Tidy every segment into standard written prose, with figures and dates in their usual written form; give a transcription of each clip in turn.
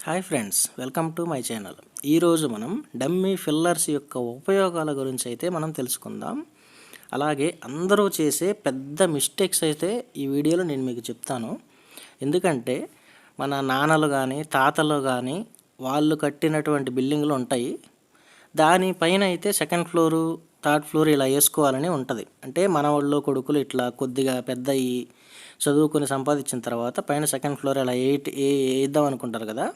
Hi friends, welcome to my channel. ఈరోజు మనం dummy fillers యొక్క ఉపయోగాల గురించి అయితే మనం తెలుసుకుందాం. అలాగే అందరూ చేసే పెద్ద మిస్టేక్స్ అయితే ఈ వీడియోలో నేను మీకు చెప్తాను. ఎందుకంటే మన నాన్నలు కానీ తాతలు కానీ వాళ్ళు కట్టినటువంటి బిల్డింగ్లు ఉంటాయి. దానిపైన అయితే సెకండ్ ఫ్లోరు థర్డ్ ఫ్లోర్ ఇలా వేసుకోవాలని ఉంటుంది. అంటే మన వాళ్ళు కొడుకులు ఇట్లా కొద్దిగా పెద్ద చదువుకొని సంపాదించిన తర్వాత పైన సెకండ్ ఫ్లోర్ ఇలా వేద్దాం అనుకుంటారు కదా.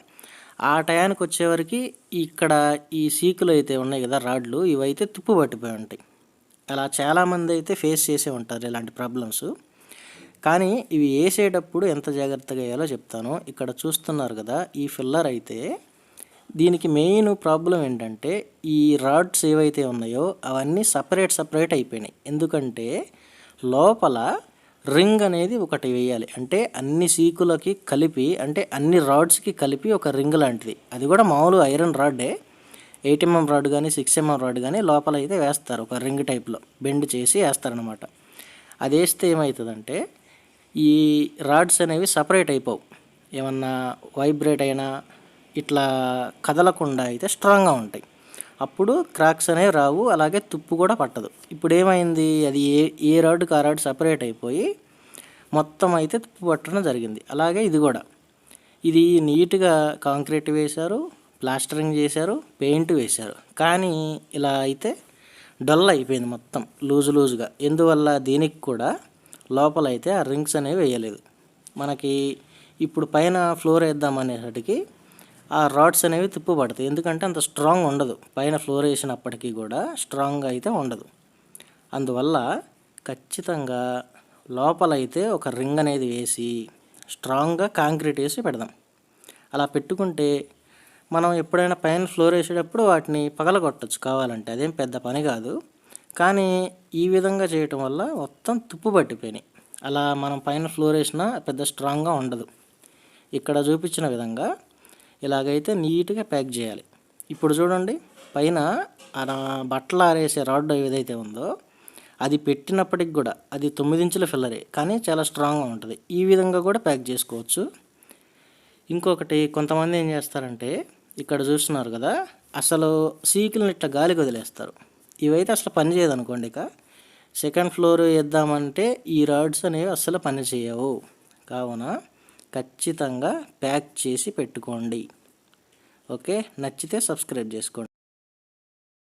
ఆ టయానికి వచ్చేవరకు ఇక్కడ ఈ సీకులు అయితే ఉన్నాయి కదా, రాడ్లు, ఇవైతే తుప్పు పట్టిపోయి ఉంటాయి. అలా చాలామంది అయితే ఫేస్ చేసే ఉంటారు ఇలాంటి ప్రాబ్లమ్స్. కానీ ఇవి వేసేటప్పుడు ఎంత జాగ్రత్తగా వేయాలో చెప్తాను. ఇక్కడ చూస్తున్నారు కదా, ఈ ఫిల్లర్ అయితే దీనికి మెయిన్ ప్రాబ్లం ఏంటంటే ఈ రాడ్స్ ఏవైతే ఉన్నాయో అవన్నీ సపరేట్ అయిపోయినాయి. ఎందుకంటే లోపల రింగ్ అనేది ఒకటి వేయాలి. అంటే అన్ని సీకులకి కలిపి, అంటే అన్ని రాడ్స్కి కలిపి ఒక రింగ్ లాంటిది. అది కూడా మామూలు ఐరన్ రాడ్డే, 8mm రాడ్ కానీ 6mm రాడ్ కానీ లోపల అయితే వేస్తారు. ఒక రింగ్ టైప్లో బెండ్ చేసి వేస్తారనమాట. అది వేస్తే ఏమవుతుందంటే ఈ రాడ్స్ అనేవి సపరేట్ అయిపోవు. ఏమన్నా వైబ్రేట్ అయినా ఇట్లా కదలకుండా అయితే స్ట్రాంగ్గా ఉంటాయి. అప్పుడు క్రాక్స్ అనేవి రావు, అలాగే తుప్పు కూడా పట్టదు. ఇప్పుడు ఏమైంది, అది ఏ రాడ్కి ఆ రాడ్ సపరేట్ అయిపోయి మొత్తం అయితే తుప్పు పట్టడం జరిగింది. అలాగే ఇది కూడా, ఇది నీట్గా కాంక్రీట్ వేశారు, ప్లాస్టరింగ్ చేశారు, పెయింట్ వేశారు, కానీ ఇలా అయితే డల్ అయిపోయింది మొత్తం లూజుగా. ఎందువల్ల, దీనికి కూడా లోపల అయితే ఆ రింగ్స్ అనేవి వేయలేదు. మనకి ఇప్పుడు పైన ఫ్లోర్ వేద్దామనేసరికి ఆ రాడ్స్ అనేవి తిప్పు పడతాయి. ఎందుకంటే అంత స్ట్రాంగ్ ఉండదు, పైన ఫ్లోర్ వేసినప్పటికీ కూడా స్ట్రాంగ్గా అయితే ఉండదు. అందువల్ల ఖచ్చితంగా లోపలైతే ఒక రింగ్ అనేది వేసి స్ట్రాంగ్గా కాంక్రీట్ వేసి పెడదాం. అలా పెట్టుకుంటే మనం ఎప్పుడైనా పైన ఫ్లోర్ వేసేటప్పుడు వాటిని పగలగొట్టచ్చు కావాలంటే, అదేం పెద్ద పని కాదు. కానీ ఈ విధంగా చేయటం వల్ల మొత్తం తుప్పు పట్టిపోయినాయి. అలా మనం పైన ఫ్లోర్ వేసినా పెద్ద స్ట్రాంగ్గా ఉండదు. ఇక్కడ చూపించిన విధంగా ఇలాగైతే నీట్గా ప్యాక్ చేయాలి. ఇప్పుడు చూడండి, పైన బట్టలు ఆరేసే రాడ్ ఏదైతే ఉందో అది పెట్టినప్పటికి కూడా అది 9 ఇంచుల ఫిల్లరే, కానీ చాలా స్ట్రాంగ్గా ఉంటుంది. ఈ విధంగా కూడా ప్యాక్ చేసుకోవచ్చు. ఇంకొకటి, కొంతమంది ఏం చేస్తారంటే ఇక్కడ చూస్తున్నారు కదా, అసలు సీకులను ఇట్లా గాలికి వదిలేస్తారు. ఇవైతే అసలు పని చేయదు అనుకోండి. ఇక సెకండ్ ఫ్లోర్ వేద్దామంటే ఈ రాడ్స్ అనేవి అసలు పని చేయవు. కావున ఖచ్చితంగా ప్యాక్ చేసి పెట్టుకోండి. ఓకే, నచ్చితే సబ్స్క్రైబ్ చేసుకోండి.